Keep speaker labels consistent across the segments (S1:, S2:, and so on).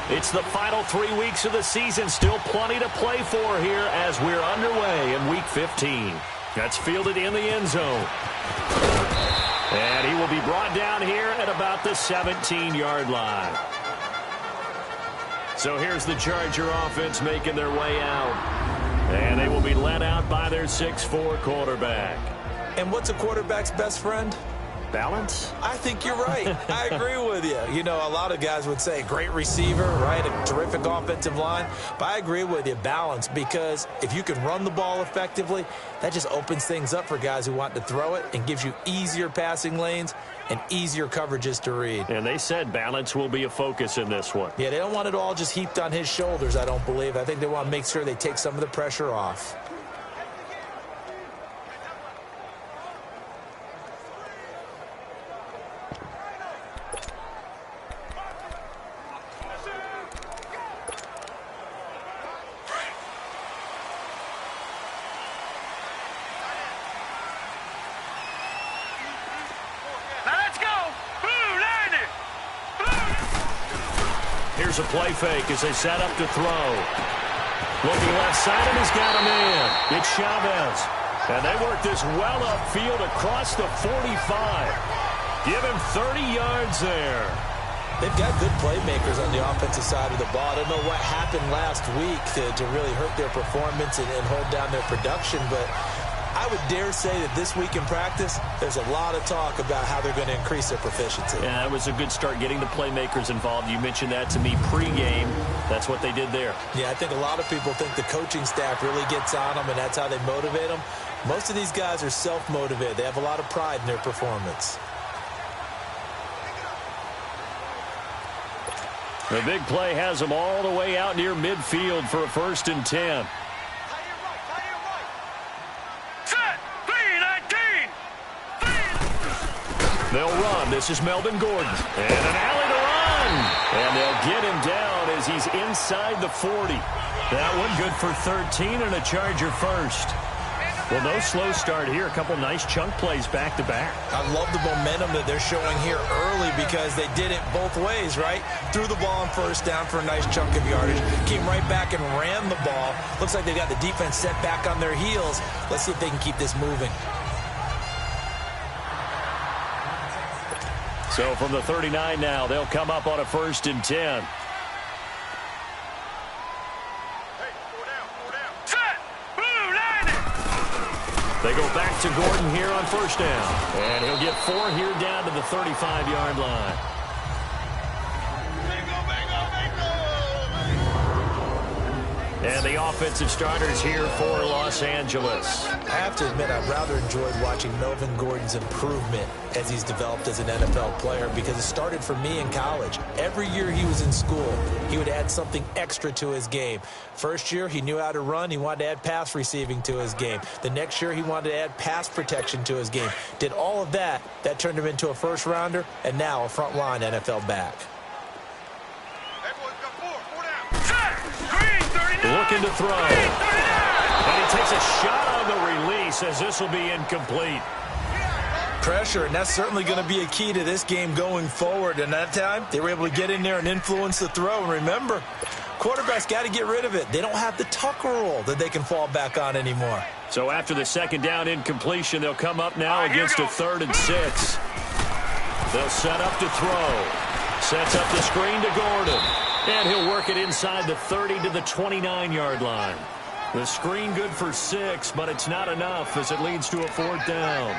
S1: It's the final 3 weeks of the season. Still plenty to play for here as we're underway in Week 15. That's fielded in the end zone. And he will be brought down here at about the 17-yard line. So here's the Charger offense making their way out. And they will be led out by their 6'4" quarterback.
S2: And what's a quarterback's best friend?
S1: Balance?
S2: I think you're right. I agree with you. You know, a lot of guys would say great receiver, right? A terrific offensive line. But I agree with you, balance, because if you can run the ball effectively, that just opens things up for guys who want to throw it and gives you easier passing lanes and easier coverages to read.
S1: And they said balance will be a focus in this one.
S2: Yeah, they don't want it all just heaped on his shoulders, I don't believe. I think they want to make sure they take some of the pressure off.
S1: Here's a play fake as they set up to throw. Looking left side, and he's got a man. It's Chavez. And they work this well upfield across the 45. Give him 30 yards there.
S2: They've got good playmakers on the offensive side of the ball. I don't know what happened last week to really hurt their performance and hold down their production, but I would dare say that this week in practice, there's a lot of talk about how they're going to increase their proficiency.
S1: Yeah, that was a good start getting the playmakers involved. You mentioned that to me pregame. That's what they did there.
S2: Yeah, I think a lot of people think the coaching staff really gets on them, and that's how they motivate them. Most of these guys are self-motivated. They have a lot of pride in their performance.
S1: The big play has them all the way out near midfield for a 1st and 10. They'll run. This is Melvin Gordon. And an alley to run. And they'll get him down as he's inside the 40. That one good for 13 and a Charger first. Well, no slow start here. A couple nice chunk plays back-to-back.
S2: I love the momentum that they're showing here early because they did it both ways, right? Threw the ball on 1st down for a nice chunk of yardage. Came right back and ran the ball. Looks like they got the defense set back on their heels. Let's see if they can keep this moving.
S1: So from the 39 now, they'll come up on a 1st and 10. They go back to Gordon here on 1st down. And he'll get 4 here down to the 35-yard line. And the offensive starters here for Los Angeles.
S2: I have to admit, I've rather enjoyed watching Melvin Gordon's improvement as he's developed as an NFL player because it started for me in college. Every year he was in school, he would add something extra to his game. First year, he knew how to run. He wanted to add pass receiving to his game. The next year, he wanted to add pass protection to his game. Did all of that. That turned him into a first-rounder and now a front-line NFL back.
S1: Looking to throw. And he takes a shot on the release as this will be incomplete.
S2: Pressure, and that's certainly going to be a key to this game going forward. And that time, they were able to get in there and influence the throw. And remember, quarterbacks got to get rid of it. They don't have the Tucker rule that they can fall back on anymore.
S1: So after the 2nd down incompletion, they'll come up now against a 3rd and 6. They'll set up to throw. Sets up the screen to Gordon. And he'll work it inside the 30 to the 29-yard line. The screen good for 6, but it's not enough as it leads to a 4th down.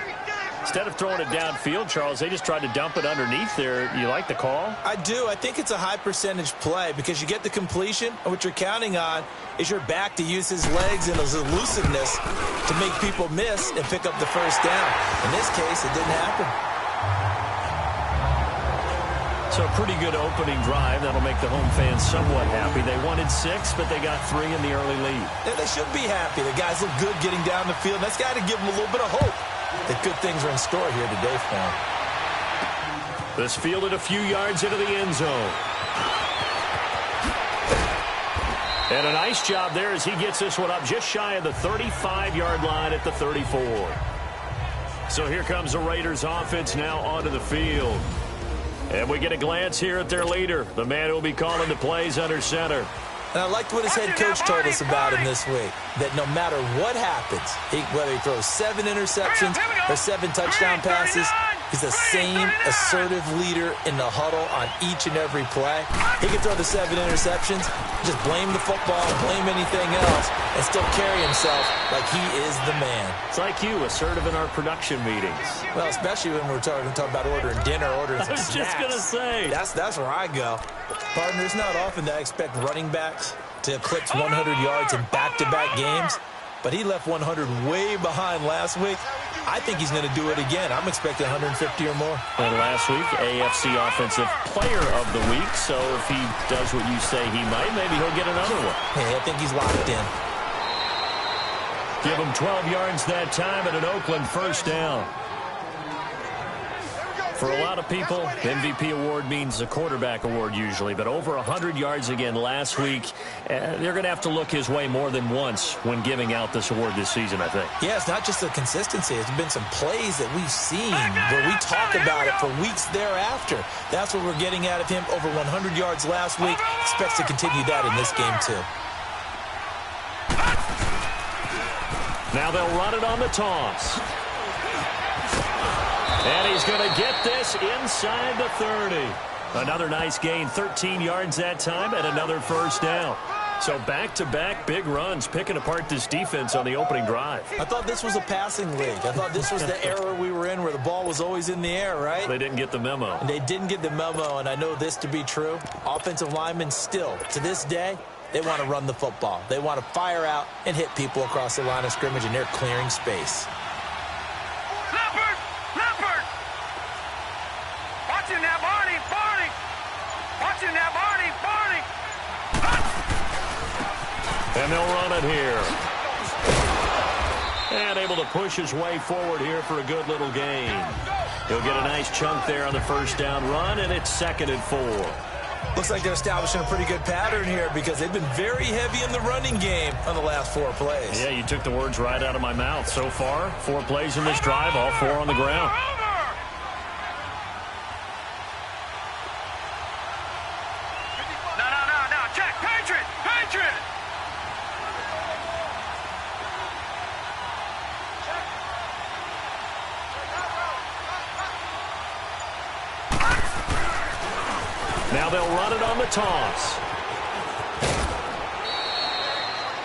S1: Instead of throwing it downfield, Charles, they just tried to dump it underneath there. You like the call?
S2: I do. I think it's a high-percentage play because you get the completion, and what you're counting on is your back to use his legs and his elusiveness to make people miss and pick up the 1st down. In this case, it didn't happen.
S1: So a pretty good opening drive. That'll make the home fans somewhat happy. They wanted 6, but they got 3 in the early lead.
S2: Yeah, they should be happy. The guys look good getting down the field. That's got to give them a little bit of hope that good things are in store here today for them.
S1: This fielded a few yards into the end zone. And a nice job there as he gets this one up just shy of the 35-yard line at the 34. So here comes the Raiders offense now onto the field. And we get a glance here at their leader, the man who will be calling the plays under center.
S2: And I liked what his head coach told us about him this week, that no matter what happens, whether he throws 7 interceptions or 7 touchdown passes, he's the same assertive leader in the huddle on each and every play. He can throw the 7 interceptions, just blame the football, blame anything else, and still carry himself like he is the man.
S1: It's like you, assertive in our production meetings.
S2: Well, especially when we're talking about ordering dinner, ordering some snacks.
S1: I was just going to say.
S2: That's where I go. Partner, it's not often that I expect running backs to eclipse 100 yards in back-to-back games, but he left 100 way behind last week. I think he's going to do it again. I'm expecting 150 or more.
S1: And last week, AFC Offensive Player of the Week, so if he does what you say he might, maybe he'll get another one.
S2: Hey, I think he's locked in.
S1: Give him 12 yards that time at an Oakland first down. For a lot of people, MVP award means a quarterback award usually, but over 100 yards again last week, they're going to have to look his way more than once when giving out this award this season, I think.
S2: Yeah, it's not just the consistency. It's been some plays that we've seen where we talk about it for weeks thereafter. That's what we're getting out of him. Over 100 yards last week. Expects to continue that in this game, too.
S1: Now they'll run it on the toss. And he's going to get this inside the 30. Another nice gain, 13 yards that time, and another first down. So back-to-back big runs, picking apart this defense on the opening drive.
S2: I thought this was a passing league. I thought this was the era we were in where the ball was always in the air, right?
S1: They didn't get the memo.
S2: And they didn't get the memo, and I know this to be true. Offensive linemen still, to this day, they want to run the football. They want to fire out and hit people across the line of scrimmage, and they're clearing space.
S1: And they'll run it here. And able to push his way forward here for a good little gain. He'll get a nice chunk there on the first down run, and it's 2nd and 4.
S2: Looks like they're establishing a pretty good pattern here because they've been very heavy in the running game on the last 4 plays.
S1: Yeah, you took the words right out of my mouth. So far, 4 plays in this drive, all 4 on the ground. Now they'll run it on the toss.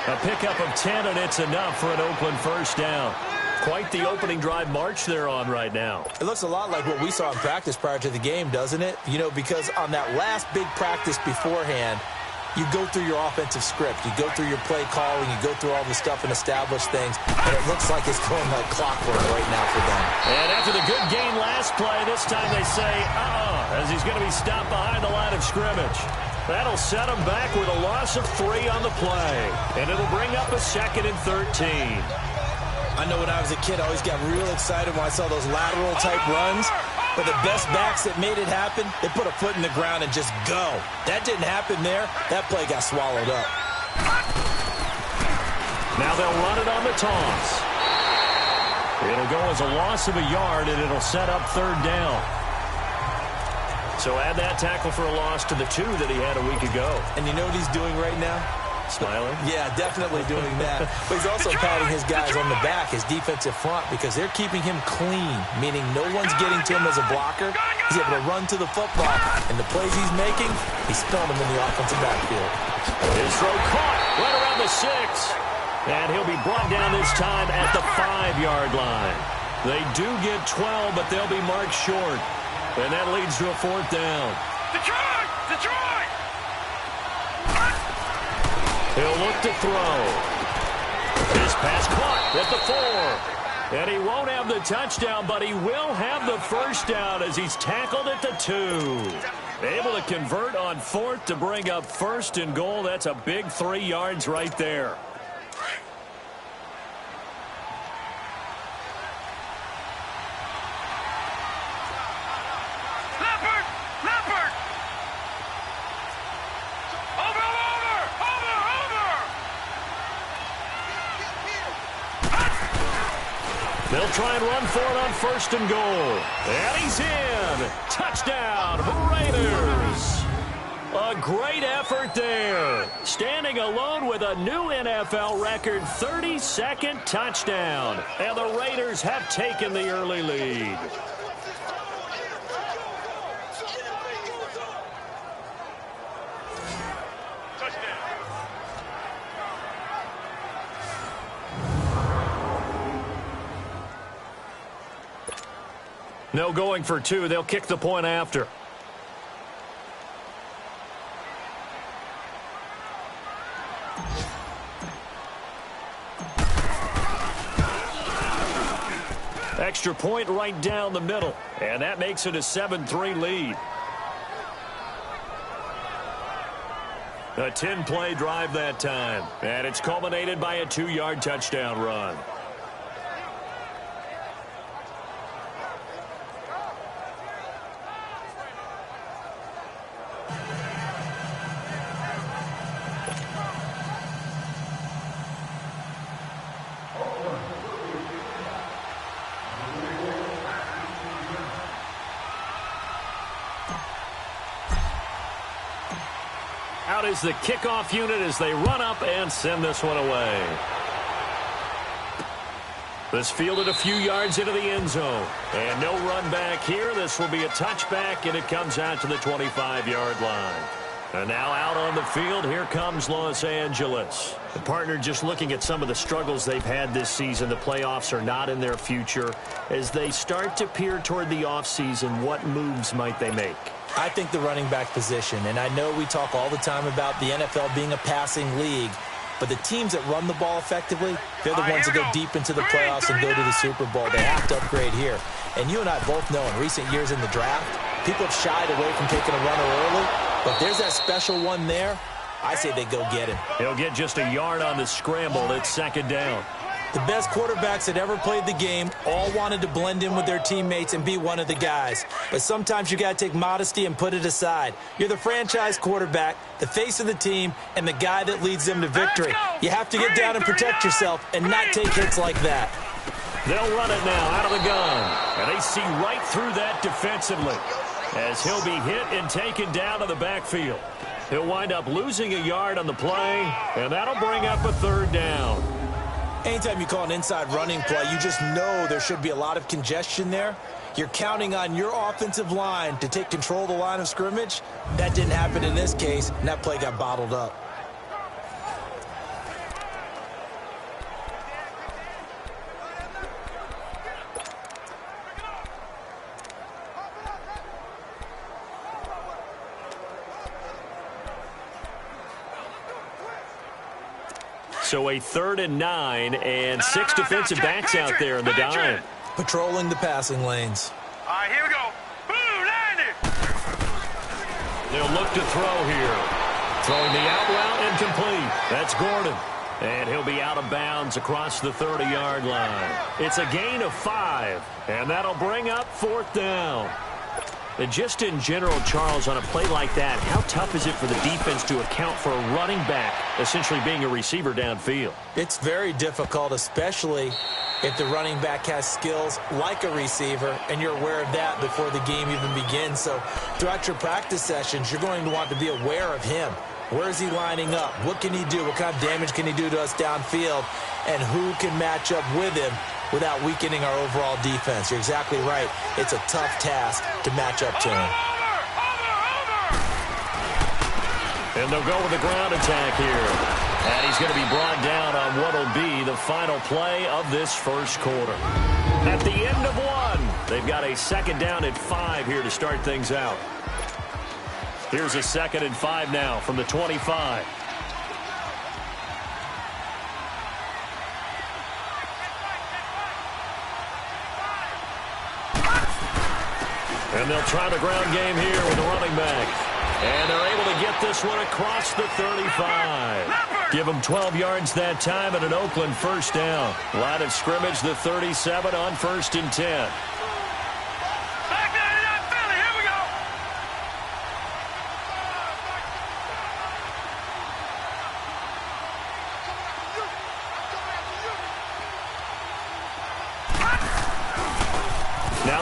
S1: A pickup of 10, and it's enough for an Oakland first down. Quite the opening drive march they're on right now.
S2: It looks a lot like what we saw in practice prior to the game, doesn't it? You know, because on that last big practice beforehand, you go through your offensive script. You go through your play calling. You go through all the stuff and establish things. And it looks like it's going like clockwork right now for them.
S1: And after the good game last play, this time they say, as he's going to be stopped behind the line of scrimmage. That'll set him back with a loss of 3 on the play. And it'll bring up a 2nd and 13.
S2: I know when I was a kid, I always got real excited when I saw those lateral-type runs. But the best backs that made it happen, they put a foot in the ground and just go. That didn't happen there. That play got swallowed up.
S1: Now they'll run it on the toss. It'll go as a loss of a yard, and it'll set up 3rd down. So add that tackle for a loss to the 2 that he had a week ago.
S2: And you know what he's doing right now?
S1: Smiling?
S2: Yeah, definitely doing that. But he's also patting his guys on the back, his defensive front, because they're keeping him clean, meaning no one's getting to him as a blocker. He's able to run to the football, and the plays he's making, he's spilling them in the offensive backfield.
S1: His throw caught right around the 6. And he'll be brought down this time at the 5-yard line. They do get 12, but they'll be marked short. And that leads to a 4th down. Detroit! Detroit! He'll look to throw. His pass caught at the 4. And he won't have the touchdown, but he will have the first down as he's tackled at the 2. Able to convert on 4th to bring up 1st and goal. That's a big 3 yards right there. They'll try and run for it on 1st and goal. And he's in. Touchdown, Raiders. A great effort there. Standing alone with a new NFL record 32nd touchdown. And the Raiders have taken the early lead. No going for 2. They'll kick the point after. Extra point right down the middle. And that makes it a 7-3 lead. A 10-play drive that time. And it's culminated by a 2-yard touchdown run. Out is the kickoff unit as they run up and send this one away. This fielded a few yards into the end zone. And no run back here. This will be a touchback, and it comes out to the 25-yard line. And now out on the field, here comes Los Angeles. The partner, just looking at some of the struggles they've had this season, the playoffs are not in their future. As they start to peer toward the offseason, what moves might they make?
S2: I think the running back position, and I know we talk all the time about the NFL being a passing league, but the teams that run the ball effectively, they're the ones that go deep into the playoffs and go to the Super Bowl. They have to upgrade here. And you and I both know in recent years in the draft, people have shied away from taking a runner early, but if there's that special one there, I say they go get him.
S1: He'll get just a yard on the scramble. It's 2nd down.
S2: The best quarterbacks that ever played the game all wanted to blend in with their teammates and be one of the guys. But sometimes you got to take modesty and put it aside. You're the franchise quarterback, the face of the team, and the guy that leads them to victory. You have to get down and protect yourself and not take hits like that.
S1: They'll run it now out of the gun. And they see right through that defensively as he'll be hit and taken down to the backfield. He'll wind up losing a yard on the play, and that'll bring up a 3rd down.
S2: Anytime you call an inside running play, you just know there should be a lot of congestion there. You're counting on your offensive line to take control of the line of scrimmage. That didn't happen in this case, and that play got bottled up.
S1: So a 3rd and 9 and 6 defensive backs out there in the dime.
S2: Patrolling the passing lanes.
S3: All right, here we go. Boom, landed.
S1: They'll look to throw here. Throwing the out route incomplete. That's Gordon. And he'll be out of bounds across the 30-yard line. It's a gain of 5, and that'll bring up 4th down. And just in general, Charles, on a play like that, how tough is it for the defense to account for a running back essentially being a receiver downfield?
S2: It's very difficult, especially if the running back has skills like a receiver, and you're aware of that before the game even begins. So throughout your practice sessions, you're going to want to be aware of him. Where is he lining up? What can he do? What kind of damage can he do to us downfield? And who can match up with him without weakening our overall defense? You're exactly right. It's a tough task to match up to him.
S1: And they'll go with the ground attack here. And he's going to be brought down on what will be the final play of this first quarter. At the end of 1, they've got a 2nd down at 5 here to start things out. Here's a 2nd and 5 now from the 25. And they'll try the ground game here with the running back. And they're able to get this one across the 35. Give them 12 yards that time and an Oakland 1st down. Line of scrimmage, the 37 on 1st and 10.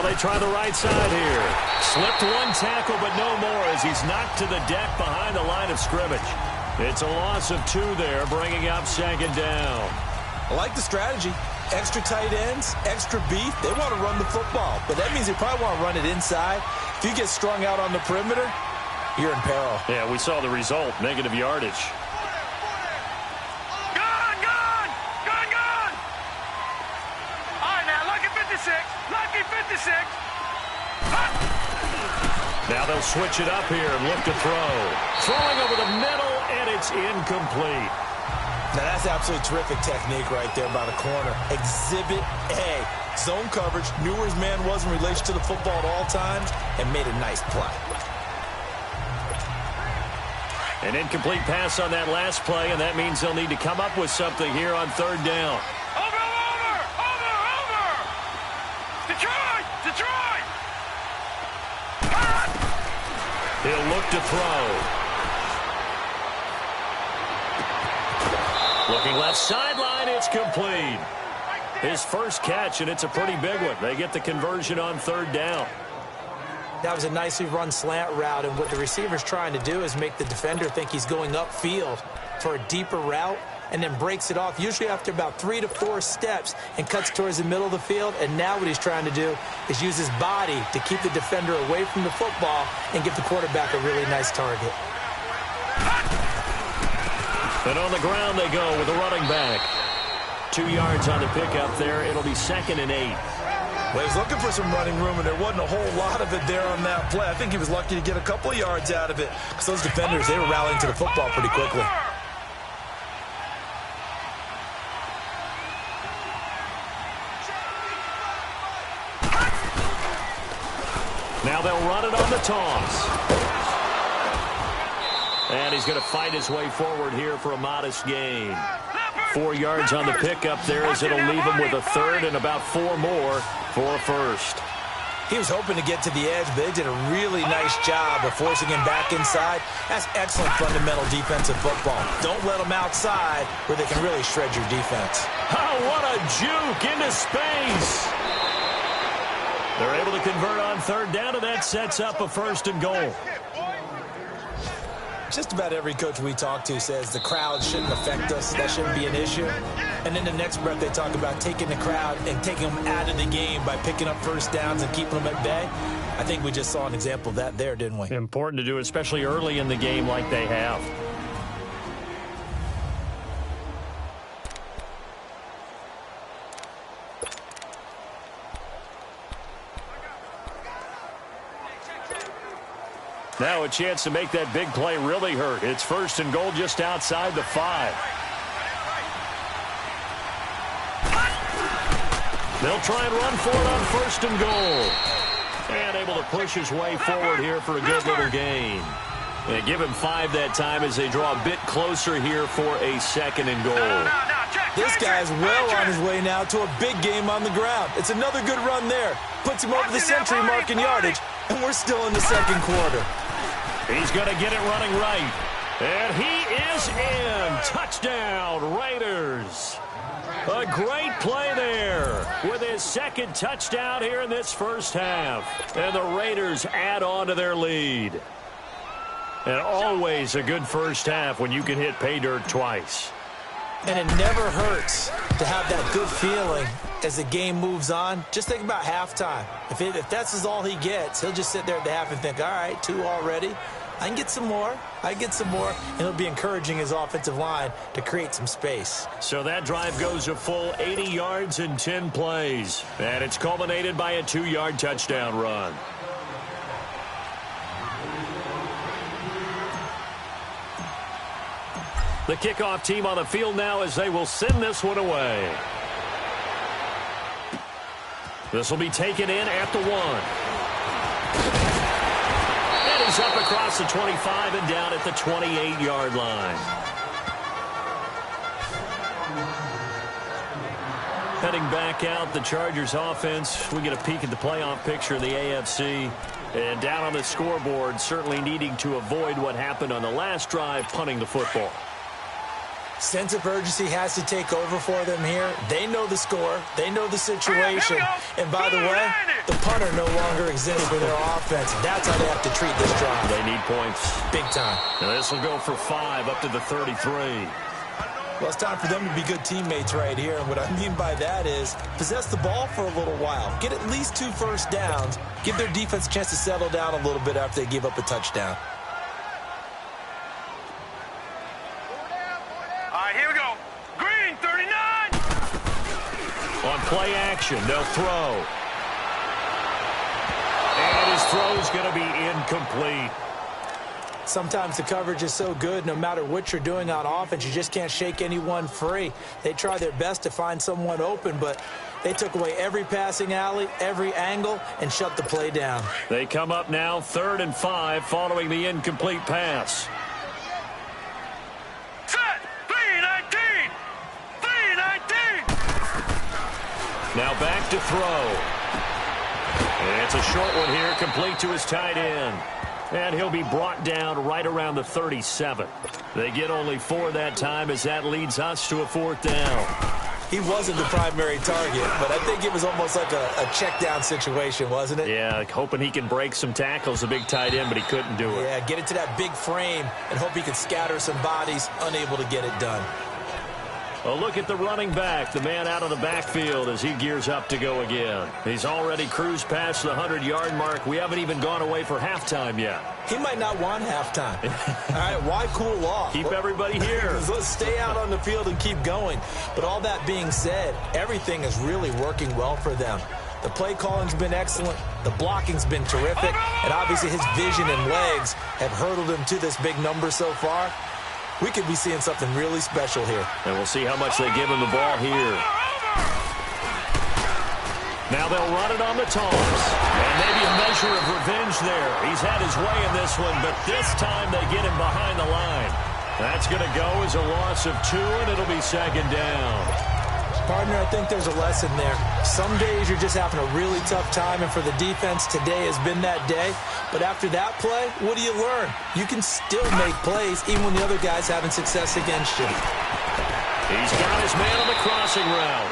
S1: they try the right side here. Slipped one tackle, but no more as he's knocked to the deck behind the line of scrimmage. It's a loss of 2 there, bringing up 2nd down.
S2: I like the strategy. Extra tight ends, extra beef. They want to run the football, but that means they probably want to run it inside. If you get strung out on the perimeter, you're in peril.
S1: Yeah, we saw the result, negative yardage.
S3: Gone! All right, now, lucky 56. Lucky 56.
S1: Now they'll switch it up here and look to throw. Throwing over the middle, and it's incomplete.
S2: Now, that's absolutely terrific technique right there by the corner. Exhibit A. Zone coverage, knew where his man was in relation to the football at all times, and made a nice play.
S1: An incomplete pass on that last play, and that means they'll need to come up with something here on 3rd down.
S3: Over! Detroit!
S1: He'll look to throw. Looking left sideline, it's complete. His first catch, and it's a pretty big one. They get the conversion on 3rd down.
S2: That was a nicely run slant route, and what the receiver's trying to do is make the defender think he's going upfield for a deeper route, and then breaks it off, usually after about 3 to 4 steps, and cuts towards the middle of the field. And now what he's trying to do is use his body to keep the defender away from the football and give the quarterback a really nice target.
S1: And on the ground they go with the running back. 2 yards on the pickup there. It'll be 2nd and 8.
S2: Well, he's looking for some running room, and there wasn't a whole lot of it there on that play. I think he was lucky to get a couple of yards out of it, because those defenders, they were rallying to the football pretty quickly.
S1: Now they'll run it on the toss. And he's going to fight his way forward here for a modest gain. 4 yards on the pickup there as it'll leave him with a 3rd and about 4 more for a 1st.
S2: He was hoping to get to the edge, but they did a really nice job of forcing him back inside. That's excellent fundamental defensive football. Don't let them outside where they can really shred your defense.
S1: Oh, what a juke into space. They're able to convert on 3rd down, and that sets up a 1st and goal.
S2: Just about every coach we talk to says the crowd shouldn't affect us. That shouldn't be an issue. And then the next breath they talk about taking the crowd and taking them out of the game by picking up 1st downs and keeping them at bay. I think we just saw an example of that there, didn't we?
S1: Important to do, especially early in the game like they have. Now a chance to make that big play really hurt. It's 1st and goal just outside the 5. They'll try and run for it on 1st and goal. And able to push his way forward here for a good little gain. And give him 5 that time as they draw a bit closer here for a 2nd and goal.
S2: This guy's well on his way now to a big game on the ground. It's another good run there. Puts him over the century mark in yardage, and we're still in the 2nd quarter.
S1: He's going to get it running right. And he is in. Touchdown, Raiders. A great play there with his 2nd touchdown here in this 1st half. And the Raiders add on to their lead. And always a good 1st half when you can hit pay dirt twice.
S2: And it never hurts to have that good feeling as the game moves on. Just think about halftime. If that's all he gets, he'll just sit there at the half and think, all right, 2 already. I can get some more. And he'll be encouraging his offensive line to create some space.
S1: So that drive goes a full 80 yards in 10 plays. And it's culminated by a 2-yard touchdown run. The kickoff team on the field now as they will send this one away. This will be taken in at the 1. And he's up across the 25 and down at the 28-yard line. Heading back out, the Chargers offense. We get a peek at the playoff picture of the AFC. And down on the scoreboard, certainly needing to avoid what happened on the last drive, punting the football.
S2: Sense of urgency has to take over for them here. They know the score. They know the situation. And by the way, the punter no longer exists for their offense. That's how they have to treat this drive.
S1: They need points.
S2: Big time.
S1: Now this will go for 5 up to the 33.
S2: Well, it's time for them to be good teammates right here. And what I mean by that is possess the ball for a little while. Get at least 2 first downs. Give their defense a chance to settle down a little bit after they give up a touchdown.
S3: All right, here we go. Green, 39.
S1: On play action, they'll throw. And his throw's going to be incomplete.
S2: Sometimes the coverage is so good, no matter what you're doing on offense, you just can't shake anyone free. They try their best to find someone open, but they took away every passing alley, every angle, and shut the play down.
S1: They come up now 3rd and 5 following the incomplete pass.
S3: Set, 319. 319.
S1: Now back to throw. And it's a short one here, complete to his tight end. And he'll be brought down right around the 37. They get only 4 that time as that leads us to a 4th down.
S2: He wasn't the primary target, but I think it was almost like a check down situation, wasn't it?
S1: Yeah, hoping he can break some tackles, a big tight end, but he couldn't do it.
S2: Yeah, get into that big frame and hope he can scatter some bodies, unable to get it done.
S1: A look at the running back, the man out of the backfield as he gears up to go again. He's already cruised past the 100-yard mark. We haven't even gone away for halftime yet.
S2: He might not want halftime. All right, why cool off?
S1: Keep everybody here.
S2: Let's stay out on the field and keep going. But all that being said, everything is really working well for them. The play calling's been excellent. The blocking's been terrific. And obviously his vision and legs have hurdled him to this big number so far. We could be seeing something really special here.
S1: And we'll see how much they give him the ball here. Now they'll run it on the toss. And maybe a measure of revenge there. He's had his way in this one, but this time they get him behind the line. That's going to go as a loss of 2, and it'll be 2nd down.
S2: Partner, I think there's a lesson there. Some days you're just having a really tough time, and for the defense, today has been that day. But after that play, what do you learn? You can still make plays even when the other guy's having success against you.
S1: He's got his man on the crossing route.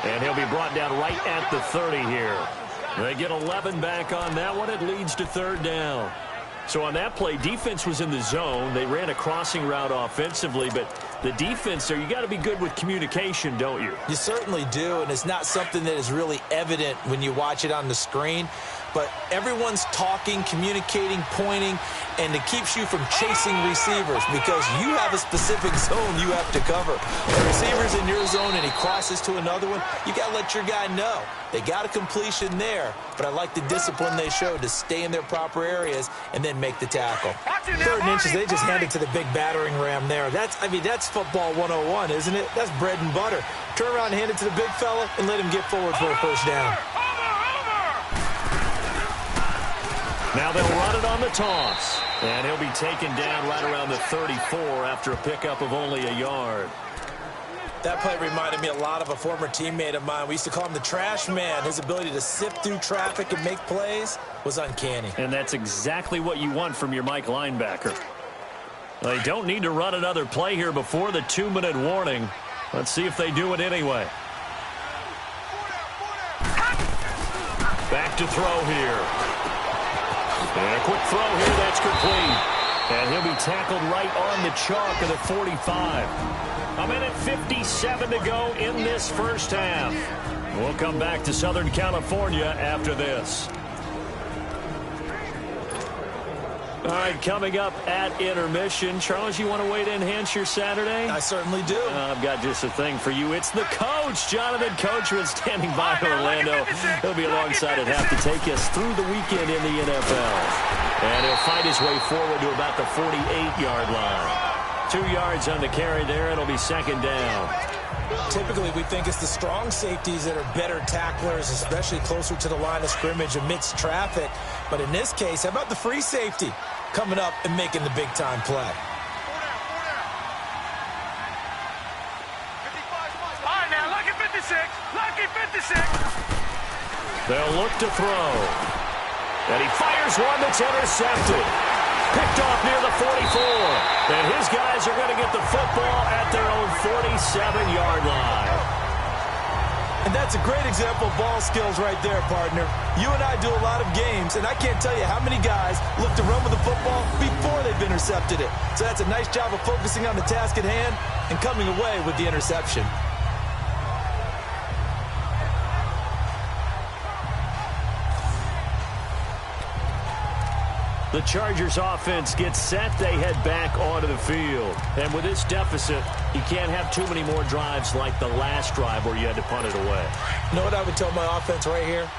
S1: And he'll be brought down right at the 30 here. They get 11 back on that one. It leads to 3rd down. So on that play, defense was in the zone. They ran a crossing route offensively, but the defense there, you got to be good with communication, don't you?
S2: You certainly do, and it's not something that is really evident when you watch it on the screen. But everyone's talking, communicating, pointing, and it keeps you from chasing receivers because you have a specific zone you have to cover. The receiver's in your zone and he crosses to another one, you got to let your guy know. They got a completion there, but I like the discipline they showed to stay in their proper areas and then make the tackle. 3rd and inches, they just hand it to the big battering ram there. That's football 101, isn't it? That's bread and butter. Turn around and hand it to the big fella and let him get forward for a 1st down.
S1: Now they'll run it on the toss. And he'll be taken down right around the 34 after a pickup of only a yard.
S2: That play reminded me a lot of a former teammate of mine. We used to call him the trash man. His ability to sift through traffic and make plays was uncanny.
S1: And that's exactly what you want from your Mike linebacker. They don't need to run another play here before the 2-minute warning. Let's see if they do it anyway. Back to throw here. And a quick throw here, that's complete. And he'll be tackled right on the chalk of the 45. A minute 57 to go in this 1st half. We'll come back to Southern California after this. All right, coming up at intermission. Charles, you want to wait to enhance your Saturday?
S2: I certainly do.
S1: I've got just a thing for you. It's the coach, Jonathan Coachman, standing by in Orlando. He'll be alongside at half to take us through the weekend in the NFL. And he'll fight his way forward to about the 48-yard line. 2 yards on the carry there. It'll be 2nd down.
S2: Typically, we think it's the strong safeties that are better tacklers, especially closer to the line of scrimmage amidst traffic. But in this case, how about the free safety coming up and making the big-time play?
S3: All right, now, lucky 56. Lucky 56.
S1: They'll look to throw. And he fires one that's intercepted. Picked off near the 44. And his guys are going to get the football at their own 47-yard line.
S2: And that's a great example of ball skills right there, partner. You and I do a lot of games, and I can't tell you how many guys look to run with the football before they've intercepted it. So that's a nice job of focusing on the task at hand and coming away with the interception.
S1: The Chargers offense gets set. They head back onto the field. And with this deficit, you can't have too many more drives like the last drive where you had to punt it away.
S2: You know what I would tell my offense right here?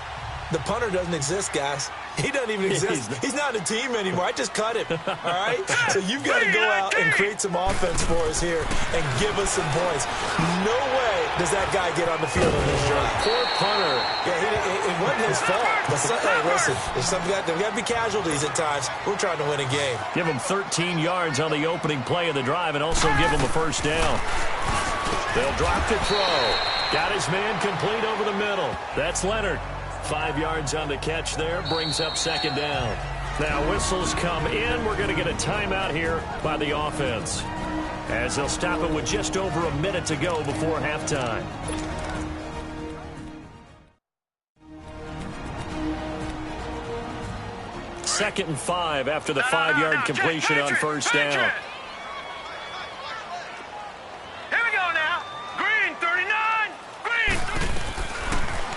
S2: The punter doesn't exist, guys. He doesn't even exist. He's not a team anymore. I just cut him, all right? So you've got to go out and create some offense for us here and give us some points. No way does that guy get on the field on this drive.
S1: Poor punter.
S2: Yeah, it wasn't his fault. But hey, listen, there's got to be casualties at times. We're trying to win a game.
S1: Give him 13 yards on the opening play of the drive and also give him a first down. They'll drop to throw. Got his man complete over the middle. That's Leonard. 5 yards on the catch there, brings up second down. Now whistles come in. We're going to get a timeout here by the offense, as they'll stop it with just over a minute to go before halftime. Second and 5 after the 5-yard completion on first down.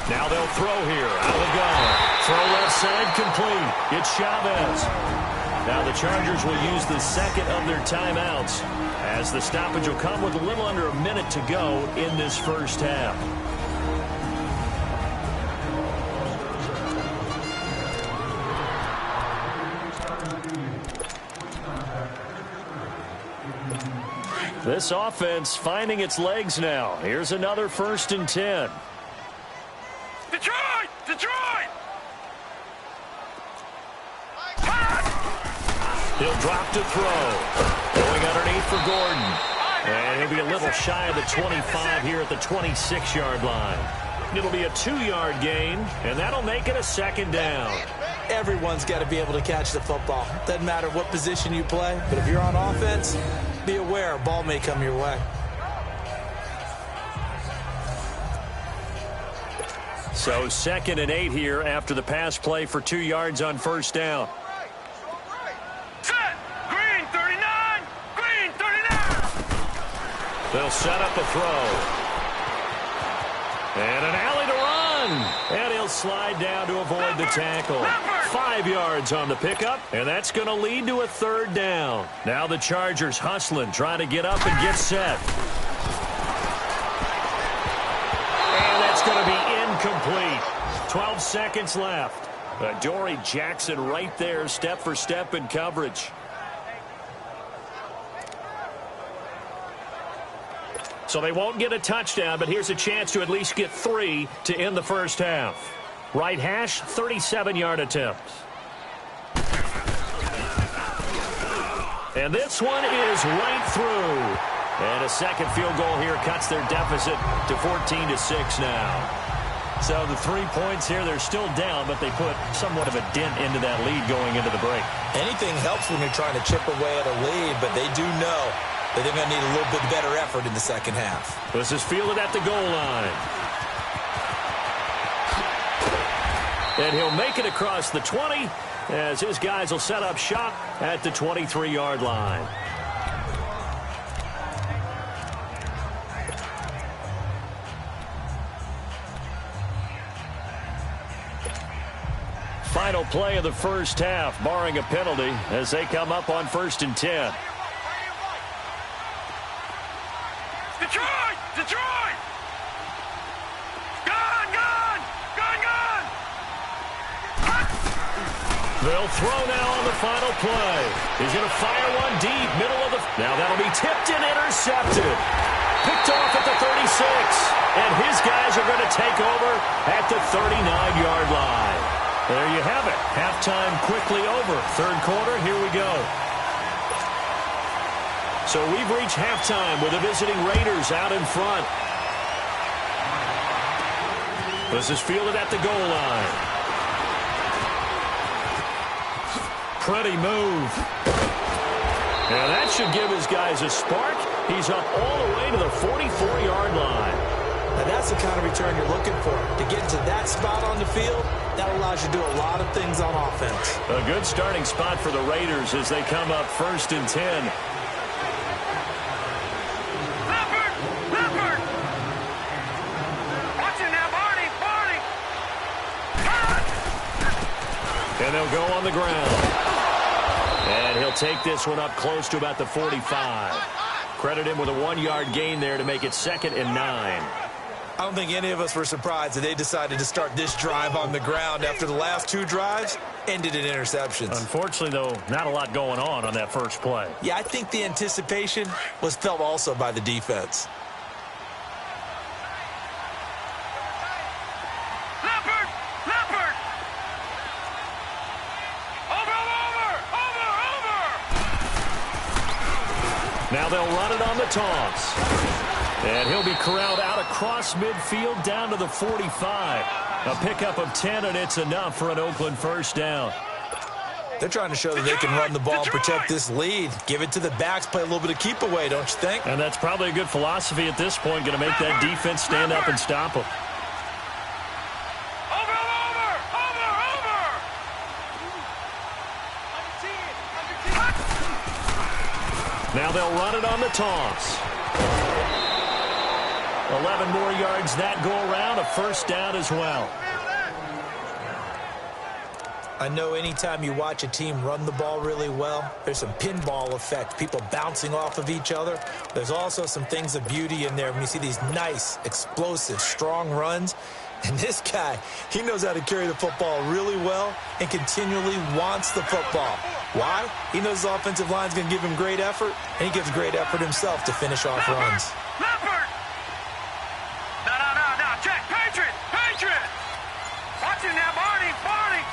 S1: Now they'll throw here. Out of the gun. Throw left side complete. It's Chavez. Now the Chargers will use the second of their timeouts, as the stoppage will come with a little under a minute to go in this first half. This offense finding its legs now. Here's another 1st and 10.
S3: Detroit! Detroit!
S1: He'll drop to throw. Going underneath for Gordon. And he'll be a little shy of the 25 here at the 26-yard line. It'll be a 2-yard gain, and that'll make it a second down.
S2: Everyone's got to be able to catch the football. Doesn't matter what position you play, but if you're on offense, be aware a ball may come your way.
S1: So 2nd and 8 here after the pass play for 2 yards on first down.
S3: Set! Green 39! Green 39!
S1: They'll set up a throw. And an alley to run. And he'll slide down to avoid the tackle. 5 yards on the pickup, and that's going to lead to a 3rd down. Now the Chargers hustling, trying to get up and get set. And that's going to be incomplete. 12 seconds left. Dory Jackson right there, step for step in coverage. So they won't get a touchdown, but here's a chance to at least get 3 to end the first half. Right hash, 37-yard attempt. And this one is right through. And a second field goal here cuts their deficit to 14-6 now. So the 3 points here, they're still down, but they put somewhat of a dent into that lead going into the break.
S2: Anything helps when you're trying to chip away at a lead, but they do know that they're going to need a little bit better effort in the second half.
S1: This is fielded at the goal line. And he'll make it across the 20 as his guys will set up shop at the 23-yard line. Final play of the first half, barring a penalty, as they come up on 1st and 10.
S3: Detroit! Detroit! Gone! Gone! Gone! Gone!
S1: They'll throw now on the final play. He's going to fire one deep, middle of the... Now that'll be tipped and intercepted. Picked off at the 36. And his guys are going to take over at the 39-yard line. There you have it. Halftime quickly over. 3rd quarter, here we go. So we've reached halftime with the visiting Raiders out in front. This is fielded at the goal line. pretty move. And that should give his guys a spark. He's up all the way to the 44-yard line.
S2: Now that's the kind of return you're looking for. To get to that spot on the field, that allows you to do a lot of things on offense.
S1: A good starting spot for the Raiders as they come up 1st and 10. And they'll go on the ground. And he'll take this one up close to about the 45. Credit him with a 1-yard gain there to make it 2nd and 9.
S2: I don't think any of us were surprised that they decided to start this drive on the ground after the last 2 drives ended in interceptions.
S1: Unfortunately, though, not a lot going on that first play.
S2: Yeah, I think the anticipation was felt also by the defense.
S1: Now they'll run it on the toss. And he'll be corralled out across midfield down to the 45. A pickup of 10, and it's enough for an Oakland first down.
S2: They're trying to show that they can run the ball and protect this lead. Give it to the backs, play a little bit of keep away, don't you think?
S1: And that's probably a good philosophy at this point, going to make that defense stand up and stop them. Now they'll run it on the toss. 11 more yards that go around, a first down as well.
S2: I know anytime you watch a team run the ball really well, there's some pinball effect, people bouncing off of each other. There's also some things of beauty in there when you see these nice, explosive, strong runs. And this guy, he knows how to carry the football really well and continually wants the football. Why? He knows his offensive line's going to give him great effort, and he gives great effort himself to finish off runs.
S3: Leopard! No, check, Patriot! Watching now, Barney!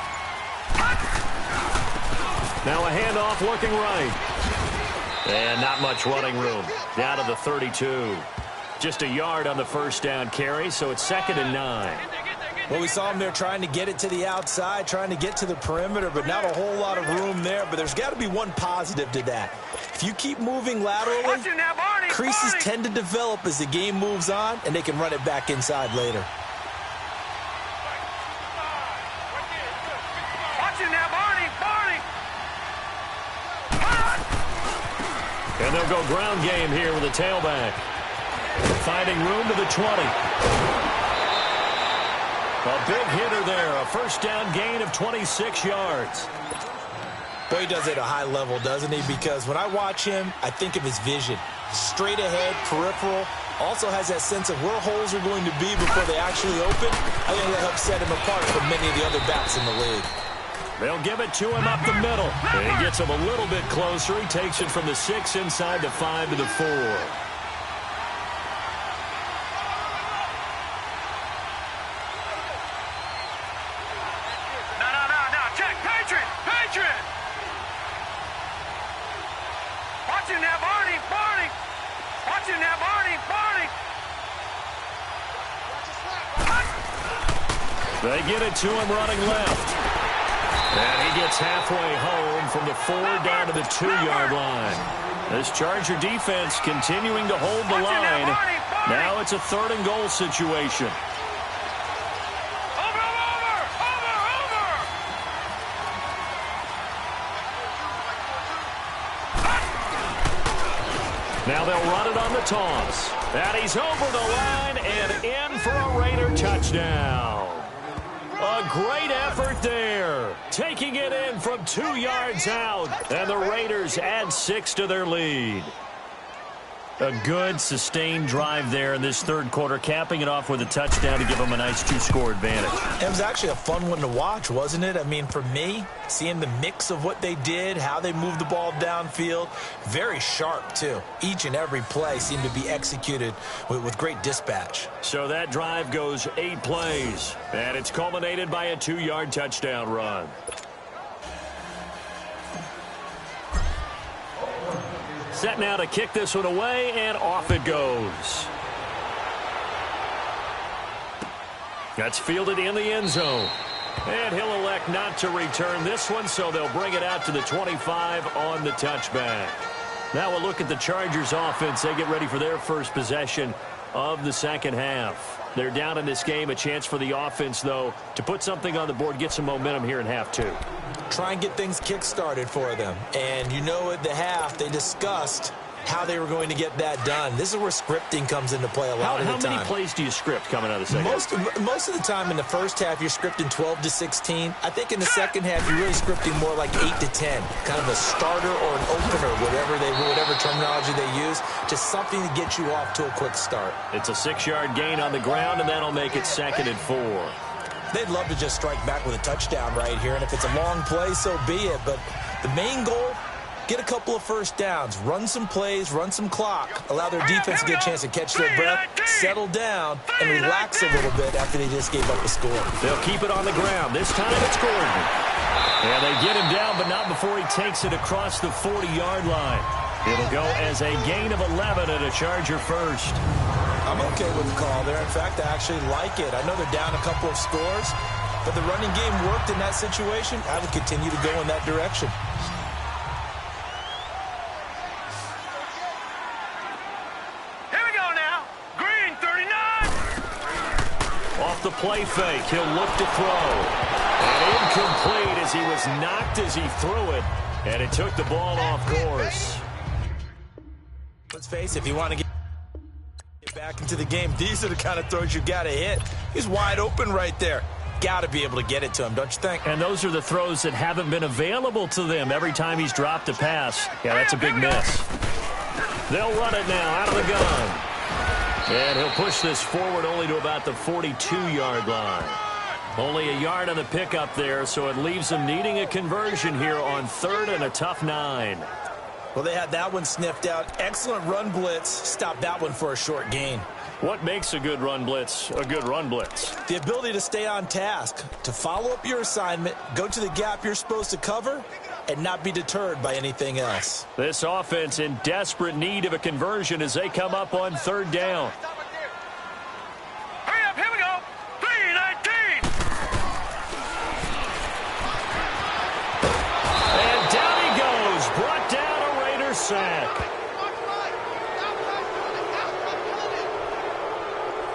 S1: Now a handoff looking right. And not much running room. Down to the 32. Just a yard on the first down carry, so it's 2nd and 9.
S2: Well, we saw him there trying to get it to the outside, trying to get to the perimeter, but not a whole lot of room there. But there's got to be one positive to that. If you keep moving laterally, creases tend to develop as the game moves on, and they can run it back inside later.
S1: And they'll go ground game here with a tailback. Finding room to the 20. A big hitter there. A first down gain of 26 yards.
S2: Boy, he does it at a high level, doesn't he? Because when I watch him, I think of his vision. Straight ahead, peripheral. Also has that sense of where holes are going to be before they actually open. I think that helps set him apart from many of the other backs in the league.
S1: They'll give it to him up the middle. And he gets him a little bit closer. He takes it from the 6 inside the 5 to the 4.
S3: No. Check. Patriot. Watching now, Barney. Watching now, Barney.
S1: They get it to him running left. And he gets halfway home from the 4 down to the 2-yard line. This Charger defense continuing to hold the line. Now it's a 3rd and goal situation.
S3: Over!
S1: Now they'll run it on the toss. And he's over the line and in for a Raider touchdown. A great effort there. Taking it in from 2 yards out. And the Raiders add 6 to their lead. A good, sustained drive there in this 3rd quarter, capping it off with a touchdown to give them a nice 2-score advantage.
S2: It was actually a fun one to watch, wasn't it? I mean, for me, seeing the mix of what they did, how they moved the ball downfield, very sharp, too. Each and every play seemed to be executed with great dispatch.
S1: So that drive goes 8 plays, and it's culminated by a 2-yard touchdown run. Set now to kick this one away, and off it goes. That's fielded in the end zone. And he'll elect not to return this one, so they'll bring it out to the 25 on the touchback. Now we'll look at the Chargers offense. They get ready for their first possession of the second half. They're down in this game. A chance for the offense, though, to put something on the board, get some momentum here in half two.
S2: Try and get things kick-started for them. And you know at the half, they discussed how they were going to get that done. This is where scripting comes into play a lot of the time.
S1: How many plays do you script coming out of the second half?
S2: Most of the time in the first half, you're scripting 12 to 16. I think in the second half, you're really scripting more like 8 to 10. Kind of a starter or an opener, whatever terminology they use. Just something to get you off to a quick start.
S1: It's a 6-yard gain on the ground, and that'll make it 2nd and 4.
S2: They'd love to just strike back with a touchdown right here, and if it's a long play, so be it. But the main goal, get a couple of first downs, run some plays, run some clock, allow their defense to get a chance to catch their breath, settle down, and relax a little bit after they just gave up a score.
S1: They'll keep it on the ground. This time it's Gordon. And they get him down, but not before he takes it across the 40-yard line. It'll go as a gain of 11 and a Charger first.
S2: I'm okay with the call there. In fact, I actually like it. I know they're down a couple of scores, but the running game worked in that situation. I would continue to go in that direction.
S3: Here we go now. Green, 39.
S1: Off the play fake, he'll look to throw. And incomplete as he was knocked as he threw it, and it took the ball off course.
S2: Let's face it, if you want to get back into the game, these are the kind of throws you got to hit. He's wide open right there. Got to be able to get it to him, don't you think?
S1: And those are the throws that haven't been available to them every time he's dropped a pass. Yeah, that's a big miss. They'll run it now out of the gun. And he'll push this forward only to about the 42-yard line. Only a yard on the pickup there, so it leaves them needing a conversion here on 3rd and a tough 9.
S2: Well, they had that one sniffed out. Excellent run blitz. Stopped that one for a short gain.
S1: What makes a good run blitz a good run blitz?
S2: The ability to stay on task, to follow up your assignment, go to the gap you're supposed to cover, and not be deterred by anything else.
S1: This offense in desperate need of a conversion as they come up on 3rd down.
S3: Hurry up, here we go. 3-19.
S1: And down he goes. Brought down a Raiders sack.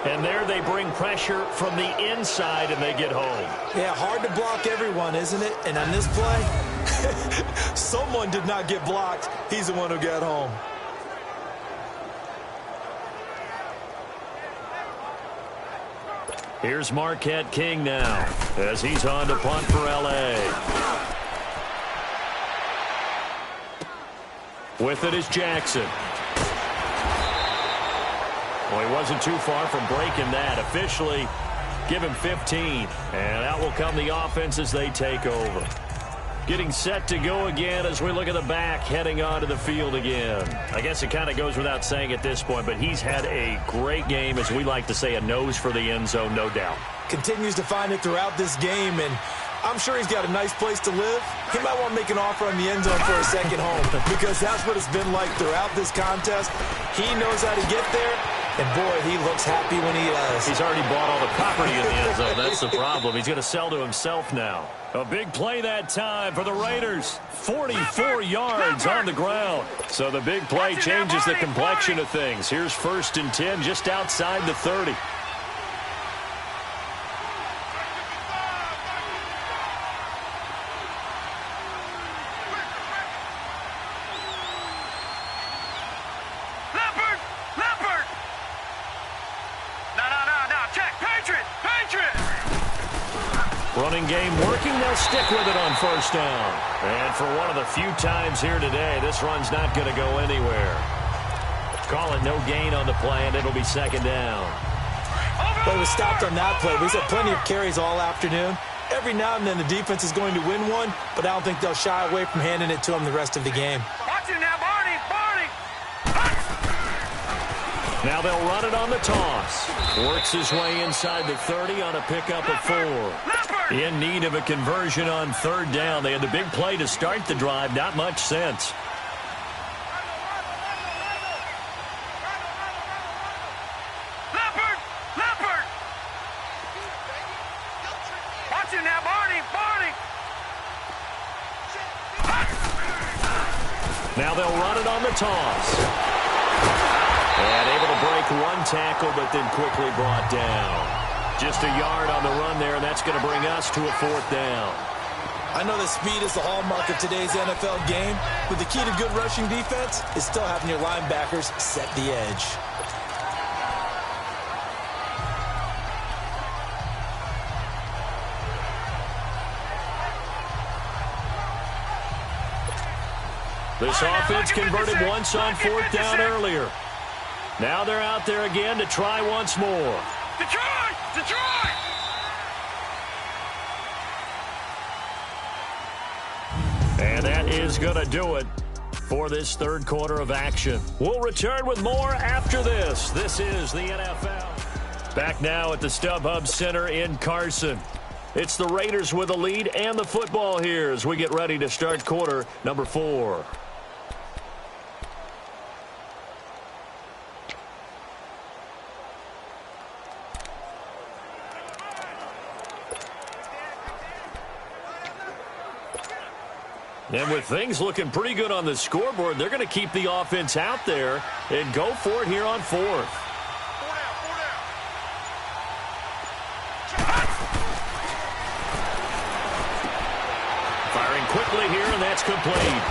S1: And there they bring pressure from the inside, and they get home.
S2: Yeah, hard to block everyone, isn't it? And on this play, someone did not get blocked. He's the one who got home.
S1: Here's Marquette King now as he's on to punt for L.A. With it is Jackson. Well, he wasn't too far from breaking that. Officially, give him 15. And out will come the offense as they take over. Getting set to go again as we look at the back, heading onto the field again. I guess it kind of goes without saying at this point, but he's had a great game, as we like to say, a nose for the end zone, no doubt.
S2: Continues to find it throughout this game, and I'm sure he's got a nice place to live. He might want to make an offer on the end zone for a second home, because that's what it's been like throughout this contest. He knows how to get there. And, boy, he looks happy when he does.
S1: He's already bought all the property in the end zone. That's the problem. He's going to sell to himself now. A big play that time for the Raiders. 44 yards on the ground. So the big play changes the complexion of things. Here's 1st and 10 just outside the 30. Running game working. They'll stick with it on 1st down. And for one of the few times here today, this run's not going to go anywhere. Call it no gain on the play, and it'll be 2nd down.
S2: But he was stopped on that play. He's had plenty of carries all afternoon. Every now and then the defense is going to win one, but I don't think they'll shy away from handing it to him the rest of the game.
S3: Watch it now, Barney.
S1: Now they'll run it on the toss. Works his way inside the 30 on a pickup of 4. In need of a conversion on 3rd down. They had the big play to start the drive. Not much sense.
S3: Watch it now, Barney.
S1: Now they'll run it on the toss. And able to break one tackle, but then quickly brought down. Just a yard on the run there, and that's going to bring us to a 4th down.
S2: I know that speed is the hallmark of today's NFL game, but the key to good rushing defense is still having your linebackers set the edge.
S1: This offense converted once on 4th down earlier. Now they're out there again to try once more.
S3: Detroit! Detroit!
S1: And that is going to do it for this 3rd quarter of action. We'll return with more after this. This is the NFL. Back now at the StubHub Center in Carson. It's the Raiders with a lead and the football here as we get ready to start quarter number 4. And with things looking pretty good on the scoreboard, they're going to keep the offense out there and go for it here on 4th. Firing quickly here, and that's complete.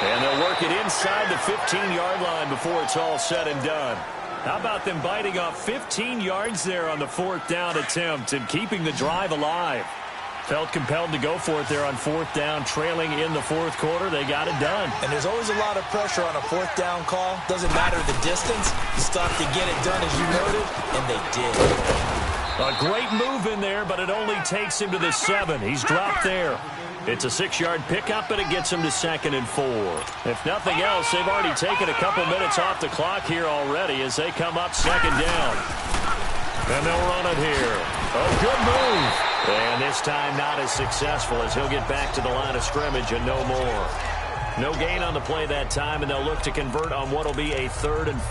S1: And they'll work it inside the 15-yard line before it's all said and done. How about them biting off 15 yards there on the 4th down attempt and keeping the drive alive? Felt compelled to go for it there on 4th down, trailing in the 4th quarter. They got it done.
S2: And there's always a lot of pressure on a 4th down call. Doesn't matter the distance. You still have to get it done, as you noted, and they did.
S1: A great move in there, but it only takes him to the 7. He's dropped there. It's a 6-yard pickup, and it gets him to 2nd and 4. If nothing else, they've already taken a couple minutes off the clock here already as they come up 2nd down. And they'll run it here. Oh, good move. And this time not as successful as he'll get back to the line of scrimmage and no more. No gain on the play that time, and they'll look to convert on what will be a 3rd and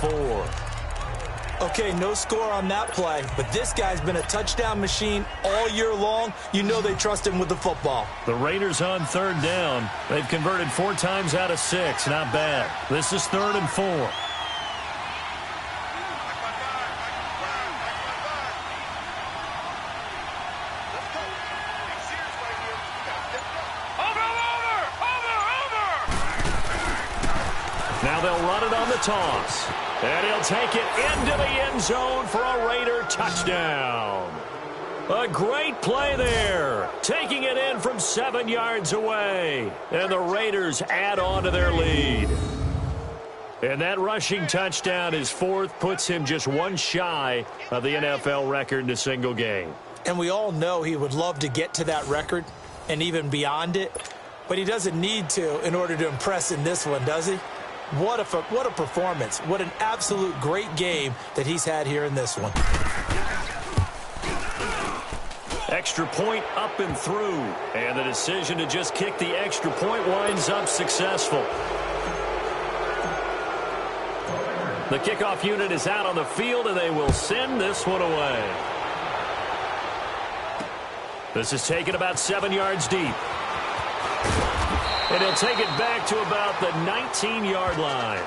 S1: 4.
S2: Okay, no score on that play, but this guy's been a touchdown machine all year long. You know they trust him with the football.
S1: The Raiders on 3rd down. They've converted 4 times out of 6. Not bad. This is 3rd and 4. Now they'll run it on the toss. And he'll take it into the end zone for a Raider touchdown. A great play there. Taking it in from 7 yards away. And the Raiders add on to their lead. And that rushing touchdown, his 4th, puts him just one shy of the NFL record in a single game.
S2: And we all know he would love to get to that record and even beyond it. But he doesn't need to in order to impress in this one, does he? What a performance. What an absolute great game that he's had here in this one.
S1: Extra point up and through. And the decision to just kick the extra point winds up successful. The kickoff unit is out on the field, and they will send this one away. This is taken about 7 yards deep. And he'll take it back to about the 19-yard line.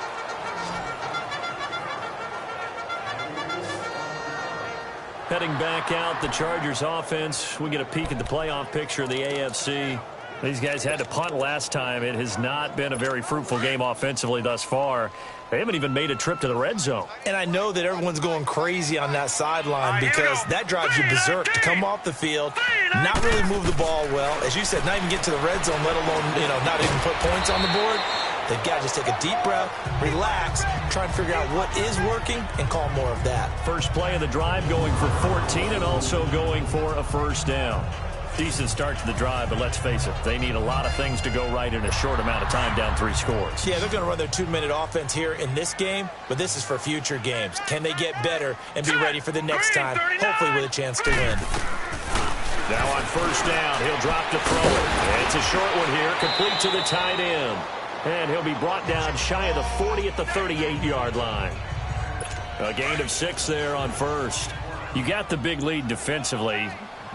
S1: Heading back out, the Chargers offense. We get a peek at the playoff picture of the AFC. These guys had to punt last time. It has not been a very fruitful game offensively thus far. They haven't even made a trip to the red zone.
S2: And I know that everyone's going crazy on that sideline because that drives you berserk to come off the field, not really move the ball well. As you said, not even get to the red zone, let alone, not even put points on the board. They've got to just take a deep breath, relax, try and figure out what is working, and call more of that.
S1: First play of the drive going for 14 and also going for a first down. Decent start to the drive, but let's face it, they need a lot of things to go right in a short amount of time down 3 scores.
S2: Yeah, they're going to run their 2-minute offense here in this game, but this is for future games. Can they get better and be ready for the next time, hopefully with a chance to win?
S1: Now on first down, he'll drop to throw it. And it's a short one here, complete to the tight end. And he'll be brought down shy of the 40 at the 38-yard line. A gain of 6 there on first. You got the big lead defensively.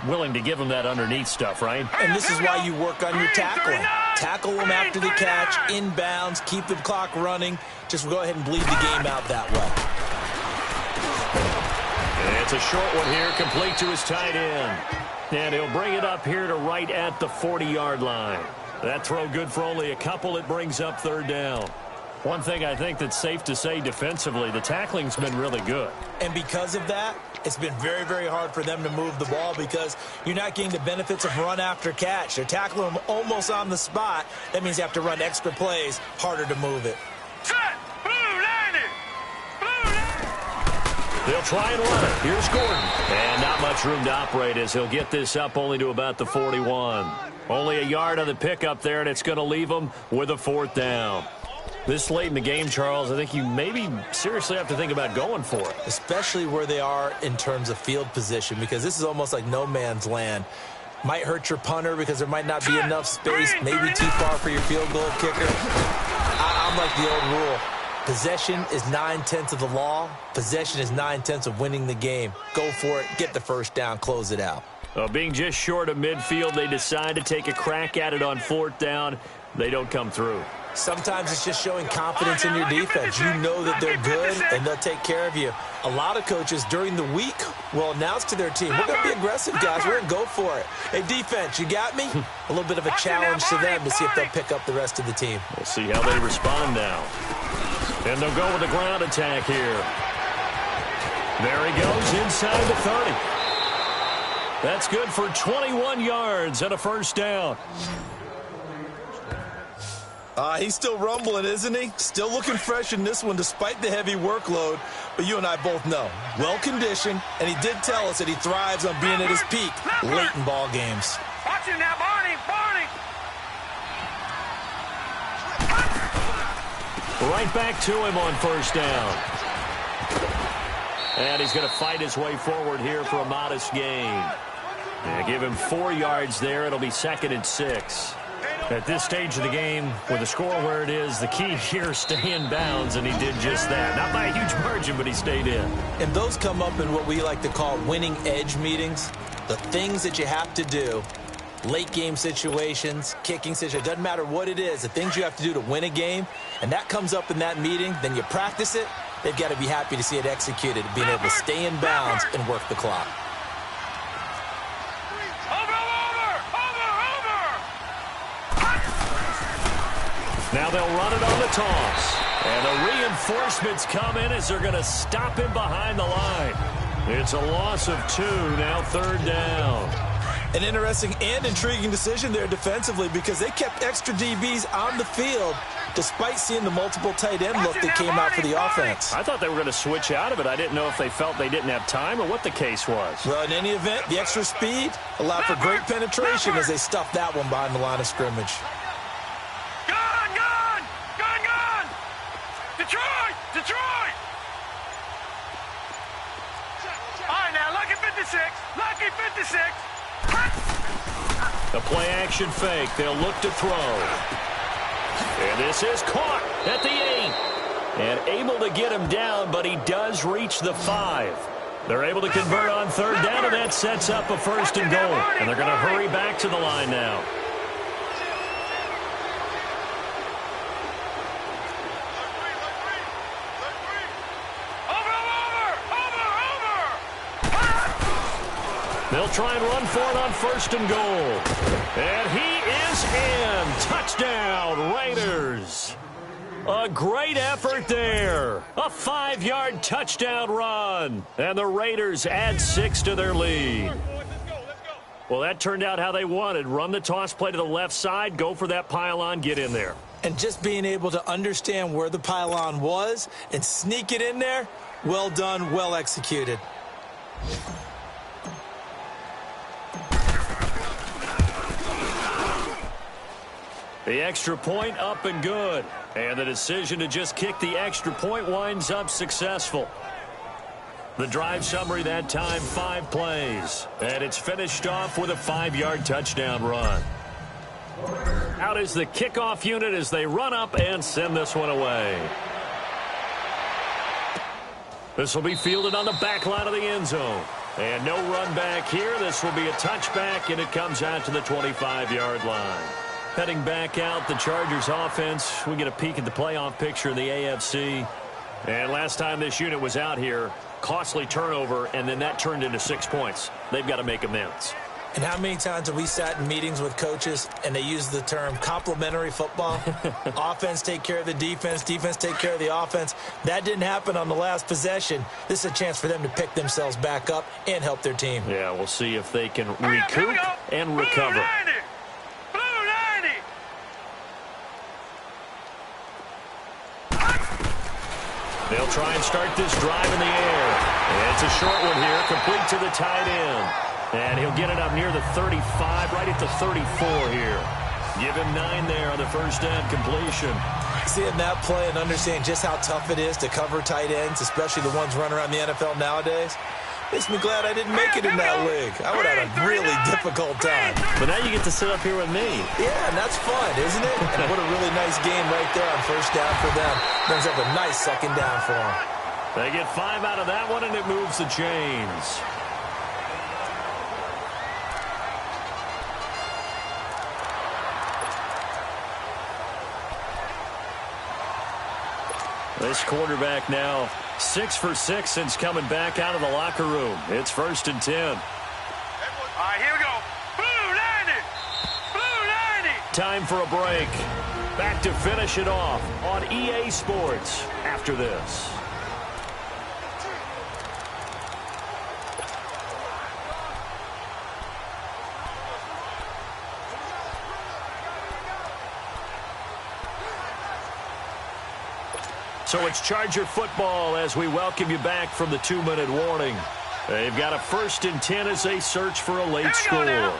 S1: Willing to give them that underneath stuff, right?
S2: And this is why you work on your tackling. Tackle them after the catch, inbounds, keep the clock running. Just go ahead and bleed the game out that way.
S1: And it's a short one here, complete to his tight end. And he'll bring it up here to right at the 40-yard line. That throw good for only a couple. It brings up third down. One thing I think that's safe to say defensively, the tackling's been really good. And because of that, it's been very, very hard for them to move the ball because you're not getting the benefits of run after catch. They're tackling them almost on the spot. That means you have to run extra plays, harder to move it.
S3: Set! Blue landed! Blue landed!
S1: They'll try and run it. Here's Gordon. And not much room to operate as he'll get this up only to about the 41. Only a yard on the pickup there, and it's going to leave them with a fourth down. This late in the game, Charles, I think you maybe seriously have to think about going for it.
S2: Especially where they are in terms of field position, because this is almost like no man's land. Might hurt your punter because there might not be enough space, maybe too far for your field goal kicker. I'm like the old rule. Possession is 9/10 of the law. Possession is 9/10 of winning the game. Go for it, get the first down, close it out.
S1: Being just short of midfield, they decide to take a crack at it on fourth down. They don't come through.
S2: Sometimes it's just showing confidence in your defense. You know that they're good, and they'll take care of you. A lot of coaches during the week will announce to their team, we're going to be aggressive, guys. We're going to go for it. Hey, defense, you got me? A little bit of a challenge to them to see if they'll pick up the rest of the team.
S1: We'll see how they respond now. And they'll go with a ground attack here. There he goes inside the 30. That's good for 21 yards and a first down.
S2: He's still rumbling, isn't he? Still looking fresh in this one despite the heavy workload. But you and I both know, well-conditioned, and he did tell us that he thrives on being at his peak late in ball games.
S3: Watch him now, Barney! Barney!
S1: Right back to him on first down. And he's going to fight his way forward here for a modest gain. And give him 4 yards there. It'll be 2nd and 6. At this stage of the game, with the score where it is, the key here, stay in bounds, and he did just that. Not by a huge margin, but he stayed in.
S2: And those come up in what we like to call winning edge meetings. The things that you have to do, late game situations, kicking situations, doesn't matter what it is, the things you have to do to win a game, and that comes up in that meeting, then you practice it, they've got to be happy to see it executed, being able to stay in bounds and work the clock.
S1: Now they'll run it on the toss. And the reinforcements come in as they're going to stop him behind the line. It's a loss of 2, now 3rd down.
S2: An interesting and intriguing decision there defensively because they kept extra DBs on the field despite seeing the multiple tight end look that came out for the offense.
S1: I thought they were going to switch out of it. I didn't know if they felt they didn't have time or what the case was.
S2: Well, in any event, the extra speed allowed for great penetration as they stuffed that one behind the line of scrimmage.
S3: Detroit! Detroit! All right, now, lucky 56. Lucky 56.
S1: The play-action fake. They'll look to throw. And this is caught at the 8. And able to get him down, but he does reach the 5. They're able to convert on 3rd down, and that sets up a 1st and goal. And they're going to hurry back to the line now. They'll try and run for it on 1st and goal. And he is in. Touchdown, Raiders. A great effort there. A 5-yard touchdown run. And the Raiders add 6 to their lead. Well, that turned out how they wanted. Run the toss play to the left side, go for that pylon, get in there.
S2: And just being able to understand where the pylon was and sneak it in there, well done, well executed.
S1: The extra point up and good. And the decision to just kick the extra point winds up successful. The drive summary that time, 5 plays. And it's finished off with a 5-yard touchdown run. Out is the kickoff unit as they run up and send this one away. This will be fielded on the back line of the end zone. And no run back here. This will be a touchback, and it comes out to the 25-yard line. Heading back out, the Chargers offense. We get a peek at the playoff picture in the AFC. And last time this unit was out here, costly turnover, and then that turned into 6 points. They've got to make amends.
S2: And how many times have we sat in meetings with coaches and they use the term complementary football? Offense take care of the defense, defense take care of the offense. That didn't happen on the last possession. This is a chance for them to pick themselves back up and help their team.
S1: Yeah, we'll see if they can recoup and recover.
S3: Blue 90.
S1: They'll try and start this drive in the air. And it's a short one here, complete to the tight end. And he'll get it up near the 35, right at the 34 here. Give him 9 there on the first down completion.
S2: Seeing that play and understanding just how tough it is to cover tight ends, especially the ones running around the NFL nowadays, makes me glad I didn't make it in that league. I would have had a really difficult time.
S1: But now you get to sit up here with me.
S2: Yeah, and that's fun, isn't it? And what a really nice game right there on first down for them. Brings up a nice second down for them.
S1: They get 5 out of that one, and it moves the chains. This quarterback now 6 for 6 since coming back out of the locker room. It's 1st and 10.
S3: All right, here we go. Blue 90. Blue 90.
S1: Time for a break. Back to finish it off on EA Sports after this. So it's Charger football as we welcome you back from the 2-minute warning. They've got a 1st and 10 as they search for a late score.
S3: 3-19.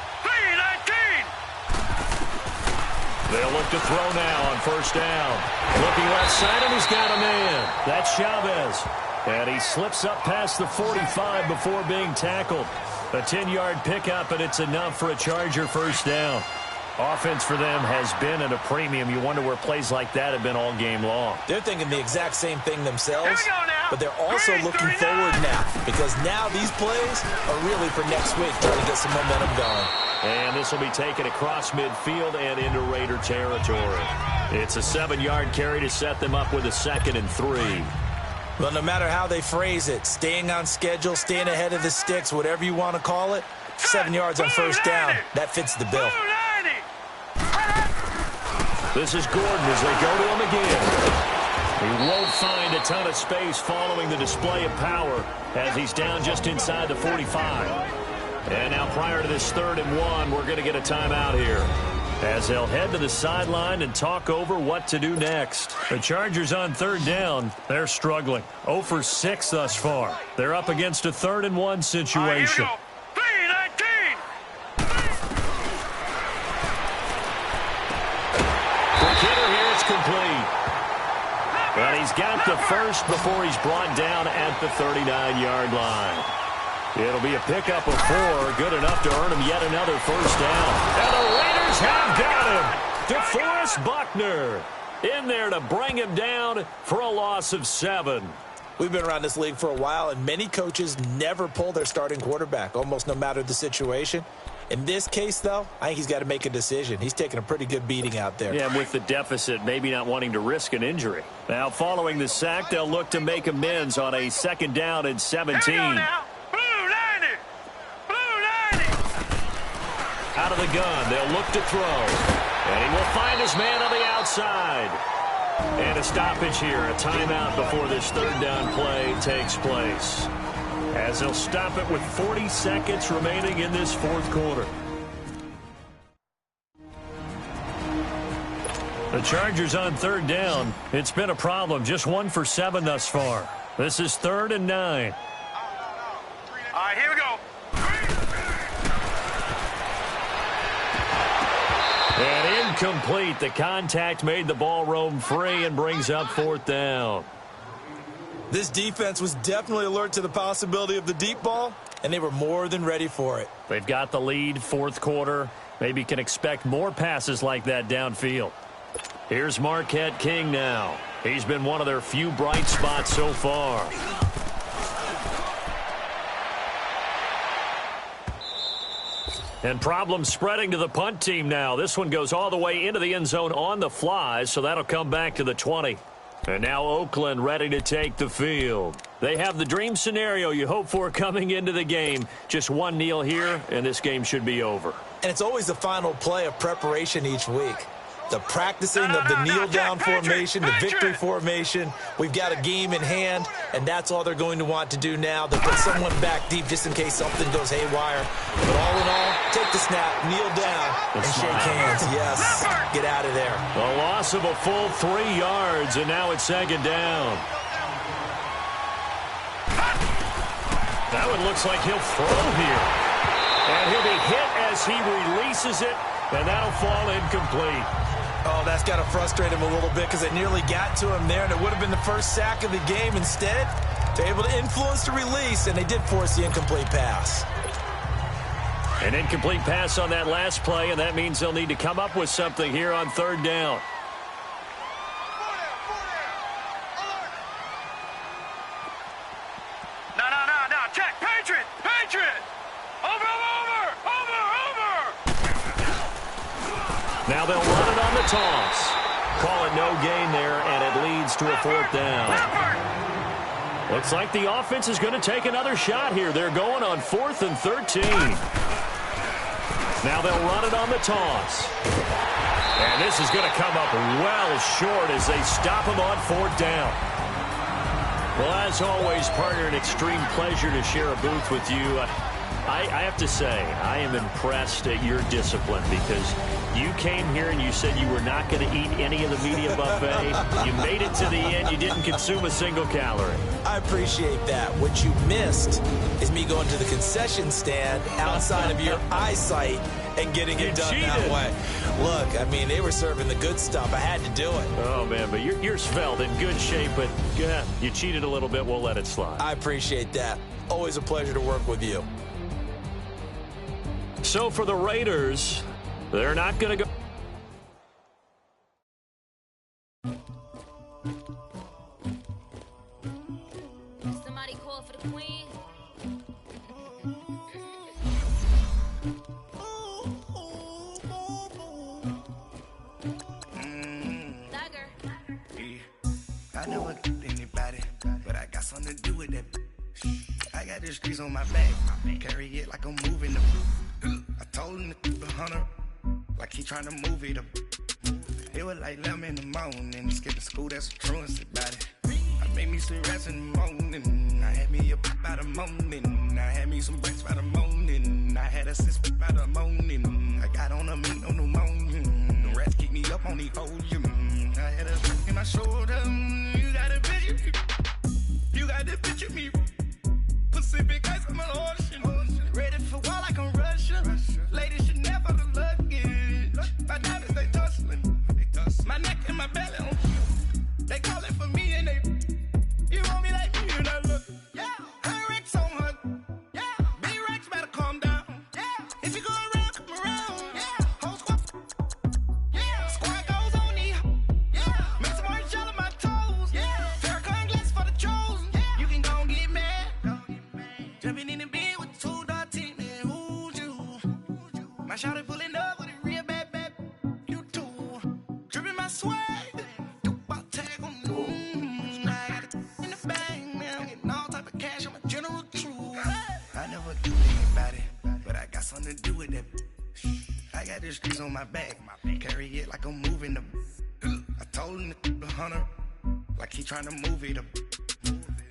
S1: They'll look to throw now on first down. Looking left side, and he's got a man. That's Chavez. And he slips up past the 45 before being tackled. A 10-yard pickup, and it's enough for a Charger first down. Offense for them has been at a premium. You wonder where plays like that have been all game long.
S2: They're thinking the exact same thing themselves, but they're also looking forward now because now these plays are really for next week, trying to get some momentum going.
S1: And this will be taken across midfield and into Raider territory. It's a 7-yard carry to set them up with a 2nd and 3.
S2: Well, no matter how they phrase it, staying on schedule, staying ahead of the sticks, whatever you want to call it, 7 yards on first down, that fits the bill.
S1: This is Gordon as they go to him again. He won't find a ton of space following the display of power as he's down just inside the 45. And now prior to this 3rd and 1, we're going to get a timeout here as they'll head to the sideline and talk over what to do next. The Chargers on 3rd down, they're struggling. 0 for 6 thus far. They're up against a 3rd and 1 situation. Complete. But he's got the first before he's brought down at the 39-yard line. It'll be a pickup of 4, good enough to earn him yet another first down. And the Raiders have got him. DeForest Buckner in there to bring him down for a loss of 7.
S2: We've been around this league for a while, and many coaches never pull their starting quarterback, almost no matter the situation. In this case, though, I think he's got to make a decision. He's taking a pretty good beating out there.
S1: Yeah, with the deficit, maybe not wanting to risk an injury. Now, following the sack, they'll look to make amends on a 2nd down and 17.
S3: Blue 90. Blue 90.
S1: Out of the gun, they'll look to throw. And he will find his man on the outside. And a stoppage here, a timeout before this 3rd down play takes place. As they'll stop it with 40 seconds remaining in this 4th quarter. The Chargers on 3rd down. It's been a problem. Just 1 for 7 thus far. This is 3rd and 9.
S3: All right, here we go.
S1: And incomplete. The contact made the ball roam free and brings up 4th down.
S2: This defense was definitely alert to the possibility of the deep ball, and they were more than ready for it.
S1: They've got the lead, 4th quarter. Maybe can expect more passes like that downfield. Here's Marquette King now. He's been one of their few bright spots so far. And problems spreading to the punt team now. This one goes all the way into the end zone on the fly, so that'll come back to the 20. And now Oakland ready to take the field. They have the dream scenario you hope for coming into the game. Just one kneel here, and this game should be over.
S2: And it's always the final play of preparation each week. The practicing of the kneel-down formation, the victory formation. We've got a game in hand, and that's all they're going to want to do now. They'll put someone back deep just in case something goes haywire. But all in all, take the snap, kneel down, and shake hands. Yes, get out of there.
S1: A loss of a full 3 yards, and now it's second down. That one looks like he'll throw here. And he'll be hit as he releases it, and that'll fall incomplete.
S2: Oh, that's got to frustrate him a little bit because they nearly got to him there, and it would have been the first sack of the game. Instead, they're able to influence the release, and they did force the incomplete pass.
S1: An incomplete pass on that last play, and that means they'll need to come up with something here on third down.
S3: No. Check. Patriot. Over.
S1: Now they'll run it on the toss. Call it no gain there, and it leads to a fourth down. Looks like the offense is going to take another shot here. They're going on 4th and 13. Now they'll run it on the toss. And this is going to come up well short as they stop him on 4th down. Well, as always, partner, an extreme pleasure to share a booth with you. I have to say, I am impressed at your discipline because you came here and you said you were not going to eat any of the media buffet. You made it to the end. You didn't consume a single calorie.
S2: I appreciate that. What you missed is me going to the concession stand outside of your eyesight and getting it done that way. Look, I mean, they were serving the good stuff. I had to do it.
S1: Oh, man, but you're svelte, in good shape, but you cheated a little bit. We'll let it slide.
S2: I appreciate that. Always a pleasure to work with you.
S1: So for the Raiders, they're not going to go.
S4: Somebody call for the queen.
S5: I never killed anybody, but I got something to do with that. I got the streets on my back, carry it like I'm moving the. I told him to keep 100, like he trying to move it up. It was like 11 in the morning, skip to school, that's a truancy about it. I made me some rest in the morning, I had me up by the morning, I had me some breaks by the morning, I had a sis by the morning, I got on a meat on the morning, the rats keep me up on the ocean, I had a in my shoulder, you got a picture, you got the picture me, Pacific ice on my ocean, ready for war like I'm Russian, ladies should never the luggage, my diamonds they tussling, my neck and my belly on they calling for me and they you want me like me and I look her Rex on her big Rex better calm down if you go around come around whole squad squad goes on me make some orange gel on my toes Farrakhan glass for the chosen you can go and get mad jumping in the bed with 2 dark teeth man who's you my shawty pulling up with a real bad you too dripping my swag something to do with that. I got the streets on my back, carry it like I'm moving the. I told him to keep 100, like he trying to move it up.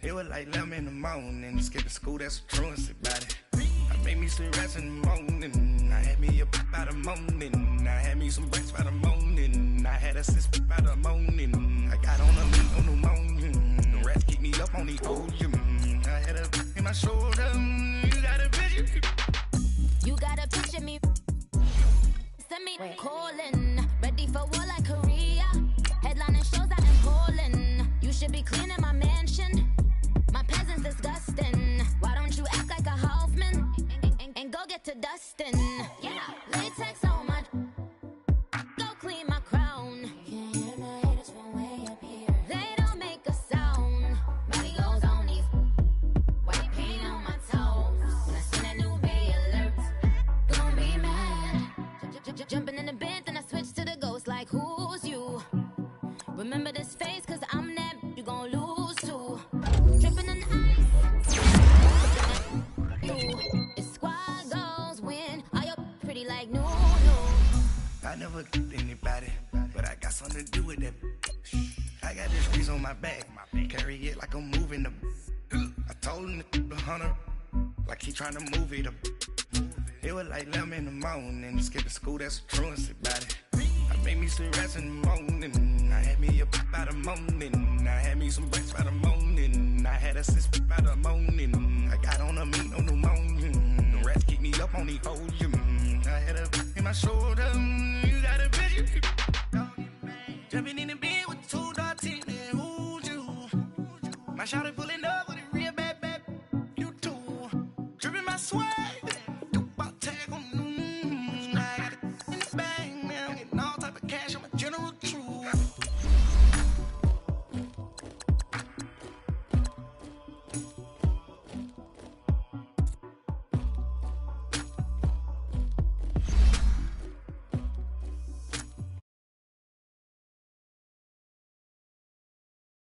S5: It was like 11 in the morning, skip to school, that's a truancy about it. I made me some rest in the morning, I had me up by the morning, I had me some breaks by the morning, I had a sis by the morning, I got on a meat on the morning, the rats keep me up on the ocean, I had a in my shoulder, you got a picture.
S4: You gotta picture me. Send me calling. Ready for war like Korea. Headlining shows out in Poland. You should be cleaning my mansion. My presence disgusting. Why don't you act like a Hoffman? And go get to dustin'. Yeah, latex on my. Go clean my crown. Can't hear my haters from way up here. They don't make a sound. Money goes on these. White paint on my toes. When I send a new Bay alert. Don't be mad.
S5: never anybody, but I got something to do with that. I got this grease on my back, carry it like I'm moving the. I told him the hunter, like he trying to move it up. It was like 11 in the morning, skipping school, that's a truancy about it. I made me some rest in the morning, I had me up by the morning, I had me some breaks by the morning, I had a sis by the morning, I got on a meat on the morning, the rats keep me up on the ocean, I had a in my shoulder, you got a bitch, jumping in the bed with 2 dark teeth, who's you? My shawty pulling up.